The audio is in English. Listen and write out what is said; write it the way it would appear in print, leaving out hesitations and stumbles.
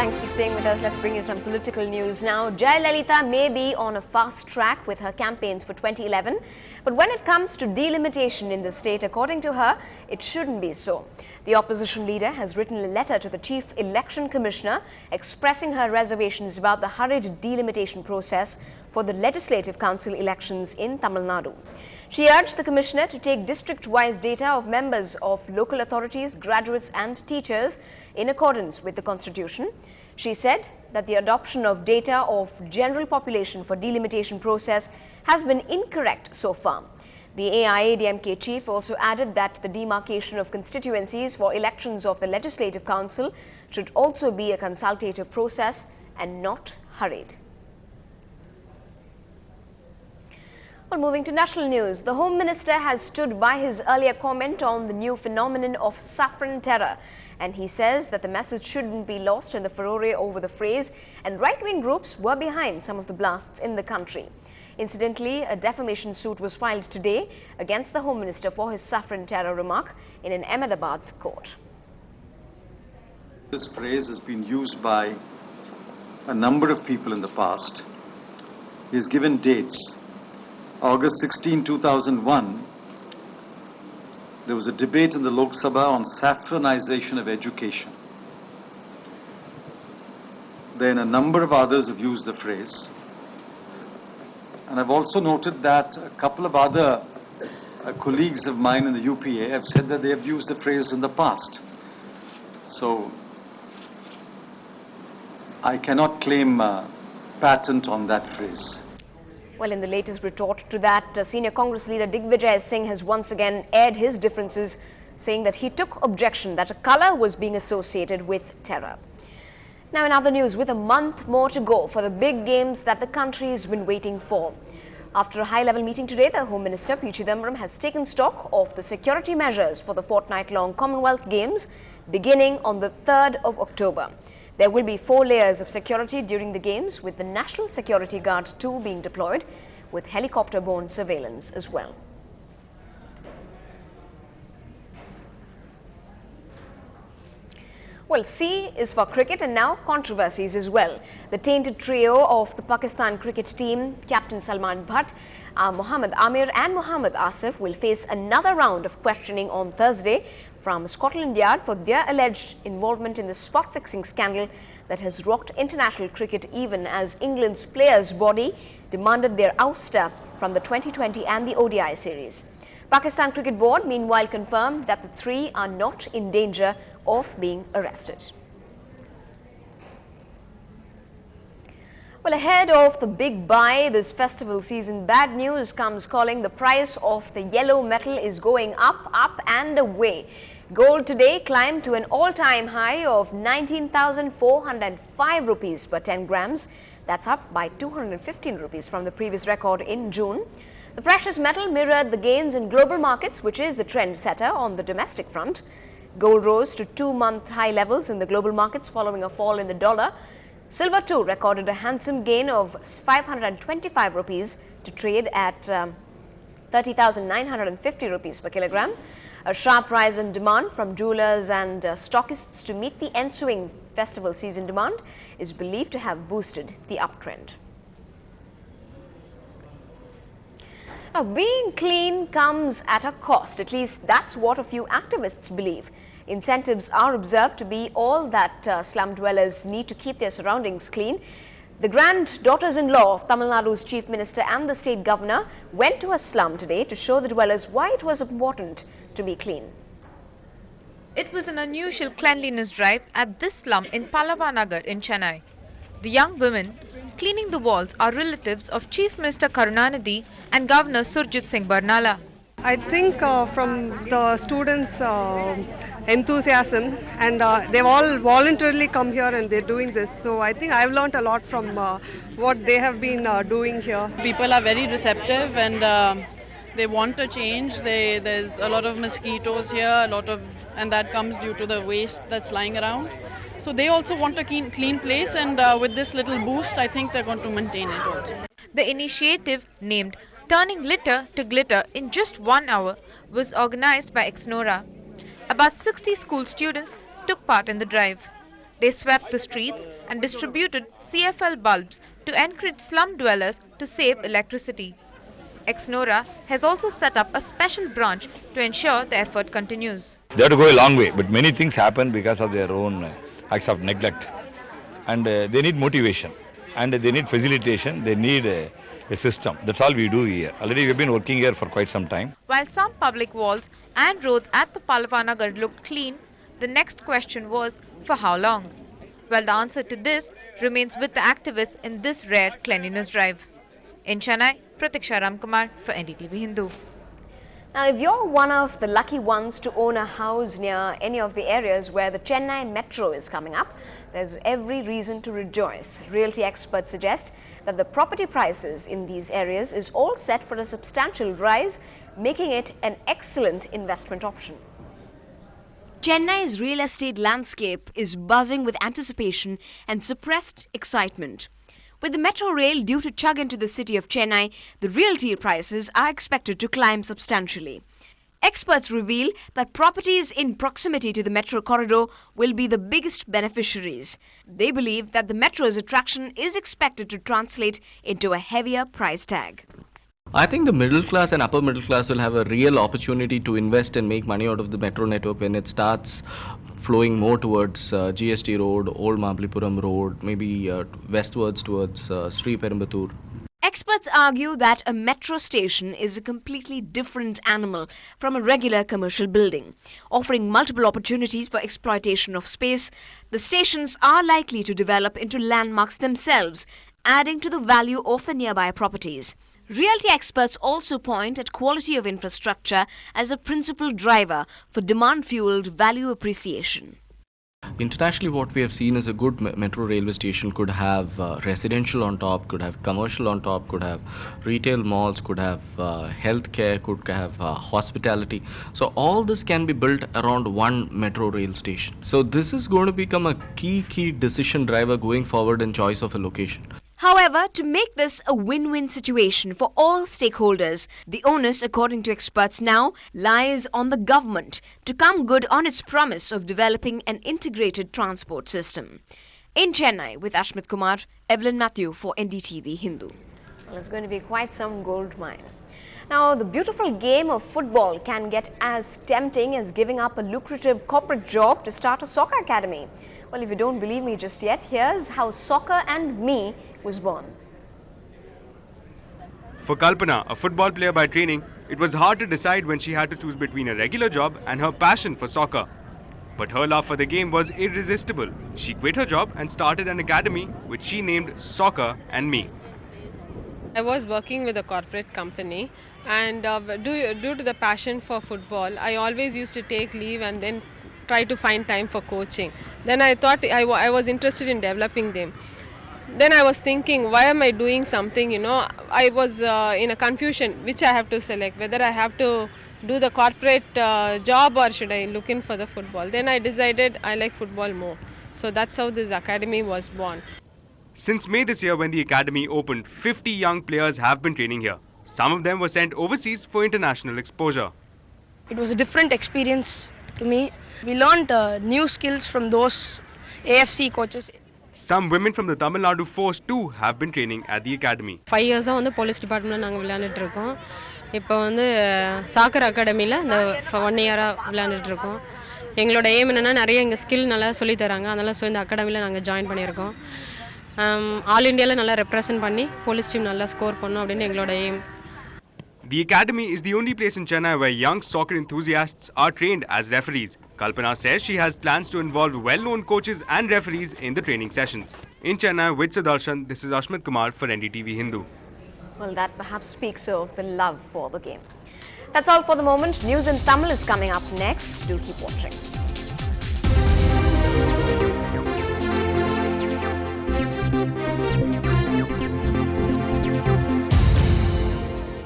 Thanks for staying with us. Let's bring you some political news now. Jayalalitha may be on a fast track with her campaigns for 2011, but when it comes to delimitation in the state, according to her, it shouldn't be so. The opposition leader has written a letter to the Chief Election Commissioner expressing her reservations about the hurried delimitation process for the Legislative Council elections in Tamil Nadu. She urged the Commissioner to take district-wise data of members of local authorities, graduates and teachers in accordance with the Constitution. She said that the adoption of data of general population for delimitation process has been incorrect so far. The AIADMK chief also added that the demarcation of constituencies for elections of the Legislative Council should also be a consultative process and not hurried. Well, moving to national news, the Home Minister has stood by his earlier comment on the new phenomenon of saffron terror, and he says that the message shouldn't be lost in the furore over the phrase, and right-wing groups were behind some of the blasts in the country. Incidentally, a defamation suit was filed today against the Home Minister for his saffron terror remark in an Ahmedabad court. This phrase has been used by a number of people in the past. He has given dates. August 16, 2001, there was a debate in the Lok Sabha on saffronization of education. Then a number of others have used the phrase. And I've also noted that a couple of other colleagues of mine in the UPA have said that they have used the phrase in the past. So I cannot claim patent on that phrase. Well, in the latest retort to that, senior Congress leader Digvijay Singh has once again aired his differences, saying that he took objection that a colour was being associated with terror. Now, in other news, with a month more to go for the big games that the country has been waiting for. After a high-level meeting today, the Home Minister P. Chidambaram has taken stock of the security measures for the fortnight-long Commonwealth Games beginning on the 3rd of October. There will be 4 layers of security during the Games, with the National Security Guard 2 being deployed, with helicopter-borne surveillance as well. Well, C is for cricket, and now controversies as well. The tainted trio of the Pakistan cricket team, Captain Salman Bhatt, Mohammad Amir and Mohammad Asif, will face another round of questioning on Thursday from Scotland Yard for their alleged involvement in the spot-fixing scandal that has rocked international cricket, even as England's players' body demanded their ouster from the 2020 and the ODI series. Pakistan Cricket Board, meanwhile, confirmed that the 3 are not in danger of being arrested. Well, ahead of the big buy this festival season, bad news comes calling. The price of the yellow metal is going up and away. Gold today climbed to an all-time high of 19,405 rupees per 10 grams. That's up by 215 rupees from the previous record in June. The precious metal mirrored the gains in global markets, which is the trend setter on the domestic front. Gold rose to 2-month high levels in the global markets following a fall in the dollar. Silver too recorded a handsome gain of 525 rupees to trade at 30,950 rupees per kilogram. A sharp rise in demand from jewelers and stockists to meet the ensuing festival season demand is believed to have boosted the uptrend. Now, being clean comes at a cost. At least that's what a few activists believe. Incentives are observed to be all that slum dwellers need to keep their surroundings clean. The granddaughters-in-law of Tamil Nadu's Chief Minister and the State Governor went to a slum today to show the dwellers why it was important to be clean. It was an unusual cleanliness drive at this slum in Pallavanagar in Chennai. The young women cleaning the walls are relatives of Chief Minister Karunanidhi and Governor Surjit Singh Barnala. I think from the students' enthusiasm, and they've all voluntarily come here and they're doing this. So I think I've learned a lot from what they have been doing here. People are very receptive and they want to change. There's a lot of mosquitoes here, and that comes due to the waste that's lying around. So they also want a clean place, and with this little boost, I think they're going to maintain it also. The initiative, named Turning Litter to Glitter in just 1 hour, was organized by Exnora. About 60 school students took part in the drive. They swept the streets and distributed CFL bulbs to encourage slum dwellers to save electricity. Ex-Nora has also set up a special branch to ensure the effort continues. They have to go a long way, but many things happen because of their own acts of neglect. And they need motivation, and they need facilitation, they need a system. That's all we do here. Already we've been working here for quite some time. While some public walls and roads at the Pallavanagar looked clean, the next question was, for how long? Well, the answer to this remains with the activists in this rare cleanliness drive. In Chennai, Pratiksha Ramkumar for Ndtv-Hindu. Now, if you're one of the lucky ones to own a house near any of the areas where the Chennai Metro is coming up, there's every reason to rejoice. Realty experts suggest that the property prices in these areas is all set for a substantial rise, making it an excellent investment option. Chennai's real estate landscape is buzzing with anticipation and suppressed excitement. With the metro rail due to chug into the city of Chennai, the realty prices are expected to climb substantially. Experts reveal that properties in proximity to the metro corridor will be the biggest beneficiaries. They believe that the metro's attraction is expected to translate into a heavier price tag. I think the middle class and upper middle class will have a real opportunity to invest and make money out of the metro network when it starts flowing more towards GST Road, Old Mahabalipuram Road, maybe westwards towards Sri Perumbudur. Experts argue that a metro station is a completely different animal from a regular commercial building. Offering multiple opportunities for exploitation of space, the stations are likely to develop into landmarks themselves, adding to the value of the nearby properties. Realty experts also point at quality of infrastructure as a principal driver for demand-fueled value appreciation. Internationally, what we have seen is a good metro railway station could have residential on top, could have commercial on top, could have retail malls, could have healthcare, could have hospitality. So all this can be built around one metro rail station. So this is going to become a key decision driver going forward in choice of a location. However, to make this a win-win situation for all stakeholders, the onus, according to experts now, lies on the government to come good on its promise of developing an integrated transport system. In Chennai, with Ashmit Kumar, Evelyn Matthew for NDTV-Hindu. Well, it's going to be quite some gold mine. Now, the beautiful game of football can get as tempting as giving up a lucrative corporate job to start a soccer academy. Well, if you don't believe me just yet, here's how Soccer and Me was born. For Kalpana, a football player by training, it was hard to decide when she had to choose between a regular job and her passion for soccer. But her love for the game was irresistible. She quit her job and started an academy which she named Soccer and Me. I was working with a corporate company, and due to the passion for football, I always used to take leave and then try to find time for coaching. Then I thought I was interested in developing them. Then I was thinking, why am I doing something, I was in a confusion which I have to select, whether I have to do the corporate job or should I look in for the football. Then I decided I like football more. So that's how this academy was born. Since May this year when the academy opened, 50 young players have been training here. Some of them were sent overseas for international exposure. It was a different experience to me. We learned new skills from those AFC coaches. Some women from the Tamil Nadu force too have been training at the academy. 5 years on the police department நாங்க விளையாடிட்டு இருக்கோம். இப்போ வந்து soccer அகாடமில இந்த 1 year விளையாடிட்டு இருக்கோம். எங்களோட aim என்னன்னா நிறைய இங்க ஸ்கில் நல்லா சொல்லி தராங்க. அதனால சோ இந்த அகாடமில நாங்க ஜாயின் பண்ணியிருக்கோம். ஆல் இந்தியால நல்லா ரெப்ரசன்ட் பண்ணி போலீஸ் டீம் நல்லா ஸ்கோர் பண்ணனும் அப்படினு எங்களோட aim. The academy is the only place in Chennai where young soccer enthusiasts are trained as referees. Kalpana says she has plans to involve well-known coaches and referees in the training sessions. In Chennai with Sudarshan, this is Ashmit Kumar for NDTV-Hindu. Well, that perhaps speaks of the love for the game. That's all for the moment. News in Tamil is coming up next. Do keep watching.